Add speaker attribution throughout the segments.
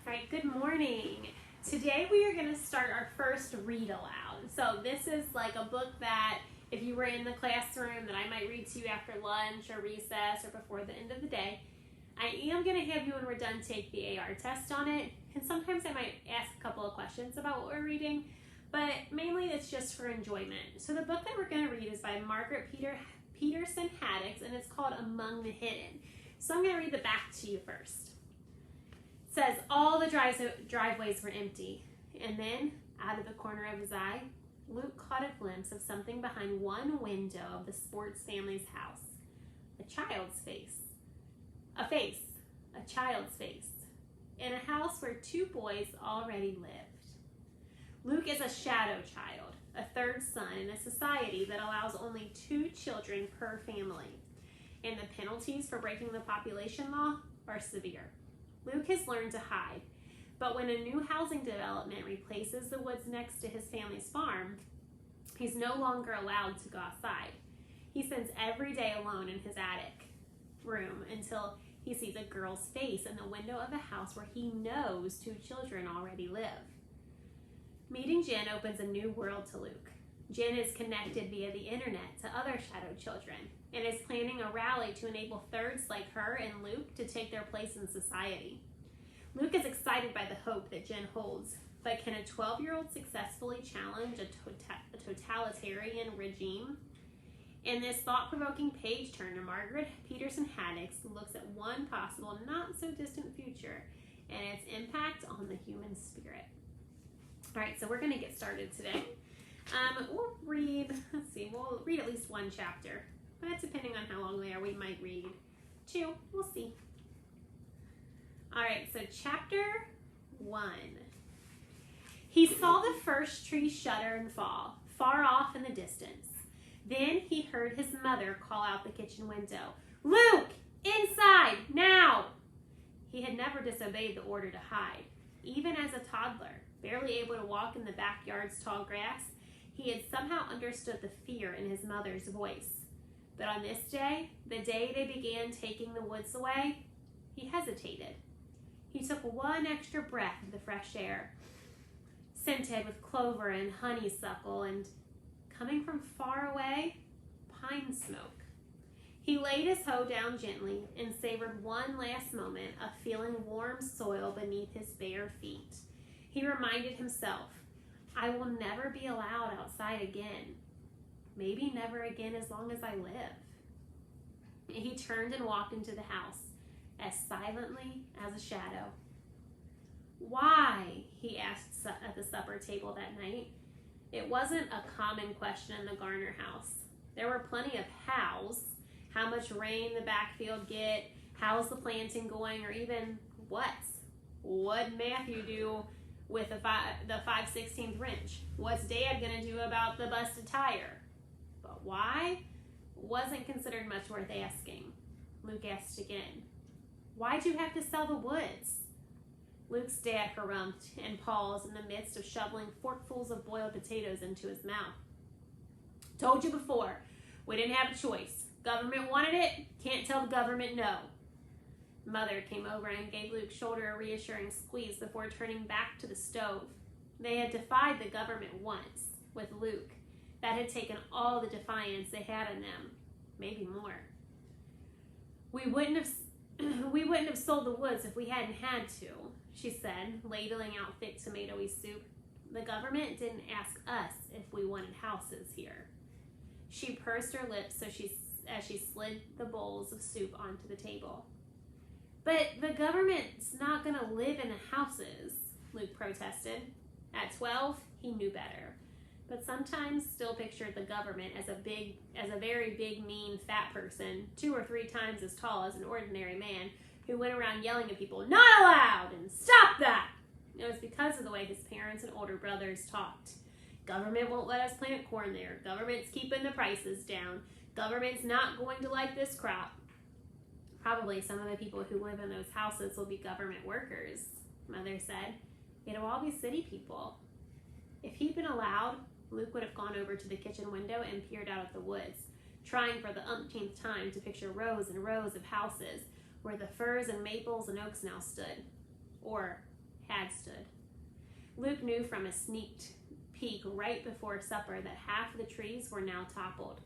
Speaker 1: All right, good morning. Today we are going to start our first read aloud. So this is like a book that if you were in the classroom that I might read to you after lunch or recess or before the end of the day. I am going to have you when we're done take the AR test on it, and sometimes I might ask a couple of questions about what we're reading, but mainly it's just for enjoyment. So the book that we're going to read is by Margaret Peterson Haddix, and it's called Among the Hidden. So I'm going to read the back to you first. It says, all the driveways were empty, and then, out of the corner of his eye, Luke caught a glimpse of something behind one window of the sports family's house. A child's face. A child's face, in a house where two boys already lived. Luke is a shadow child, a third son in a society that allows only 2 children per family, and the penalties for breaking the population law are severe. Luke has learned to hide, but when a new housing development replaces the woods next to his family's farm, he's no longer allowed to go outside. He spends every day alone in his attic room until he sees a girl's face in the window of a house where he knows 2 children already live. Meeting Jen opens a new world to Luke. Jen is connected via the internet to other shadow children and is planning a rally to enable thirds like her and Luke to take their place in society. Luke is excited by the hope that Jen holds, but can a 12-year-old successfully challenge a totalitarian regime? In this thought-provoking page turner, Margaret Peterson Haddix looks at one possible not-so-distant future and its impact on the human spirit. All right, so we're going to get started today. We'll read at least 1 chapter, but depending on how long they are, we might read 2. We'll see. All right, so chapter 1. He saw the first tree shudder and fall, far off in the distance. Then he heard his mother call out the kitchen window, "Luke, inside, now!" He had never disobeyed the order to hide. Even as a toddler, barely able to walk in the backyard's tall grass, he had somehow understood the fear in his mother's voice. But on this day, the day they began taking the woods away, he hesitated. He took one extra breath of the fresh air, scented with clover and honeysuckle and, coming from far away, pine smoke. He laid his hoe down gently and savored one last moment of feeling warm soil beneath his bare feet. He reminded himself, I will never be allowed outside again. Maybe never again as long as I live. He turned and walked into the house, as silently as a shadow. Why? He asked at the supper table that night. It wasn't a common question in the Garner house. There were plenty of hows. How much rain the backfield get? How's the planting going? Or even what's? What'd Matthew do with the 5/16 wrench? What's Dad gonna do about the busted tire? But why? Wasn't considered much worth asking. Luke asked again. Why'd you have to sell the woods? Luke's dad harumphed and paused in the midst of shoveling forkfuls of boiled potatoes into his mouth. Told you before, we didn't have a choice. Government wanted it, can't tell the government no. Mother came over and gave Luke's shoulder a reassuring squeeze before turning back to the stove. They had defied the government once, with Luke. That had taken all the defiance they had in them, maybe more. We wouldn't have sold the woods if we hadn't had to, she said, ladling out thick tomatoey soup. The government didn't ask us if we wanted houses here. She pursed her lips as she slid the bowls of soup onto the table. But the government's not going to live in the houses, Luke protested. At 12, he knew better, but sometimes still pictured the government as a very big, mean, fat person, 2 or 3 times as tall as an ordinary man, who went around yelling at people, "Not allowed!" and "Stop that!" It was because of the way his parents and older brothers talked. Government won't let us plant corn there. Government's keeping the prices down. Government's not going to like this crop. Probably some of the people who live in those houses will be government workers, Mother said. It'll all be city people. If he'd been allowed, Luke would have gone over to the kitchen window and peered out at the woods, trying for the umpteenth time to picture rows and rows of houses where the firs and maples and oaks now stood. Or had stood. Luke knew from a sneak peek right before supper that half of the trees were now toppled.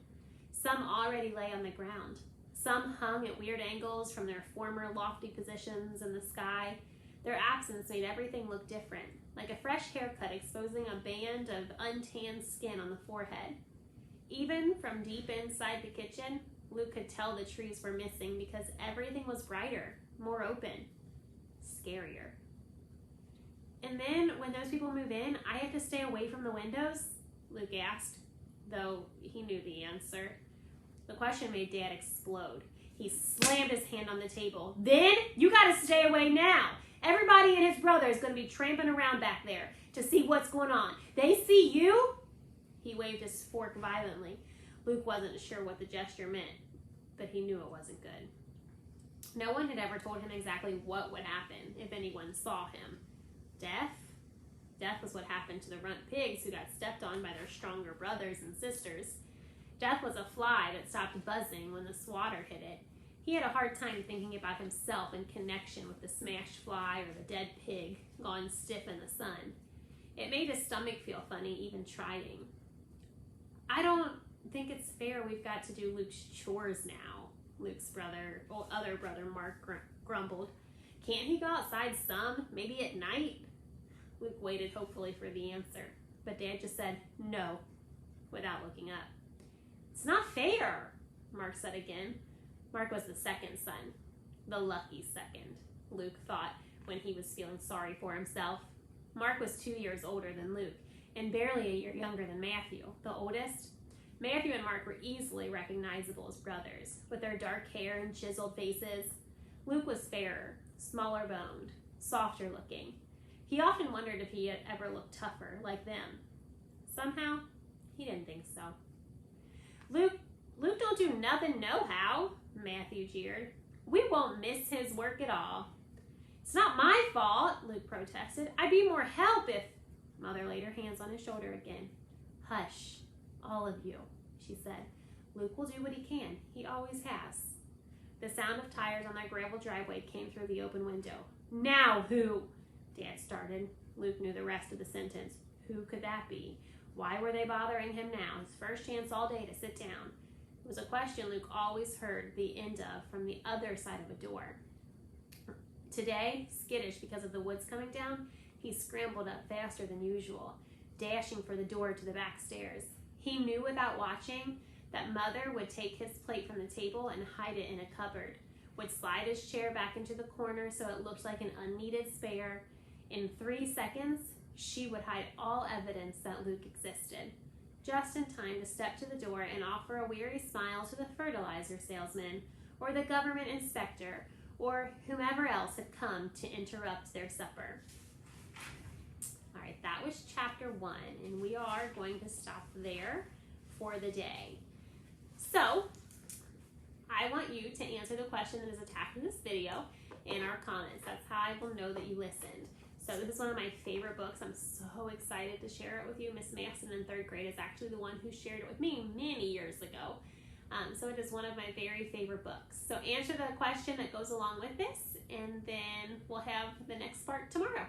Speaker 1: Some already lay on the ground. Some hung at weird angles from their former lofty positions in the sky. Their absence made everything look different, like a fresh haircut exposing a band of untanned skin on the forehead. Even from deep inside the kitchen, Luke could tell the trees were missing because everything was brighter, more open, scarier. And then, when those people move in, I have to stay away from the windows? Luke asked, though he knew the answer. The question made Dad explode. He slammed his hand on the table. Then, you gotta stay away now. Everybody and his brother is gonna be tramping around back there to see what's going on. They see you? He waved his fork violently. Luke wasn't sure what the gesture meant, but he knew it wasn't good. No one had ever told him exactly what would happen if anyone saw him. Death? Death was what happened to the runt pigs who got stepped on by their stronger brothers and sisters. Death was a fly that stopped buzzing when the swatter hit it. He had a hard time thinking about himself in connection with the smashed fly or the dead pig gone stiff in the sun. It made his stomach feel funny even trying. I don't think it's fair we've got to do Luke's chores now, Luke's other brother Mark grumbled. Can't he go outside some, maybe at night? Luke waited hopefully for the answer, but Dad just said no without looking up. It's not fair, Mark said again. Mark was the second son, the lucky second, Luke thought when he was feeling sorry for himself. Mark was 2 years older than Luke and barely a year younger than Matthew, the oldest. Matthew and Mark were easily recognizable as brothers, with their dark hair and chiseled faces. Luke was fairer, smaller boned, softer looking. He often wondered if he had ever looked tougher, like them. Somehow, he didn't think so. Luke don't do nothing nohow, Matthew jeered. We won't miss his work at all. It's not my fault, Luke protested. I'd be more help if... Mother laid her hands on his shoulder again. Hush, all of you, she said. Luke will do what he can. He always has. The sound of tires on their gravel driveway came through the open window. Now who? Dad started. Luke knew the rest of the sentence. Who could that be? Why were they bothering him now? His first chance all day to sit down. It was a question Luke always heard the end of from the other side of a door. Today, skittish because of the woods coming down, he scrambled up faster than usual, dashing for the door to the back stairs. He knew without watching that Mother would take his plate from the table and hide it in a cupboard, would slide his chair back into the corner so it looked like an unneeded spare. In 3 seconds, she would hide all evidence that Luke existed, just in time to step to the door and offer a weary smile to the fertilizer salesman or the government inspector or whomever else had come to interrupt their supper. All right, that was chapter 1, and we are going to stop there for the day. So, I want you to answer the question that is attached in this video in our comments. That's how I will know that you listened. So this is one of my favorite books. I'm so excited to share it with you. Miss Masson in 3rd grade is actually the one who shared it with me many years ago. So it is one of my very favorite books. So answer the question that goes along with this, and then we'll have the next part tomorrow.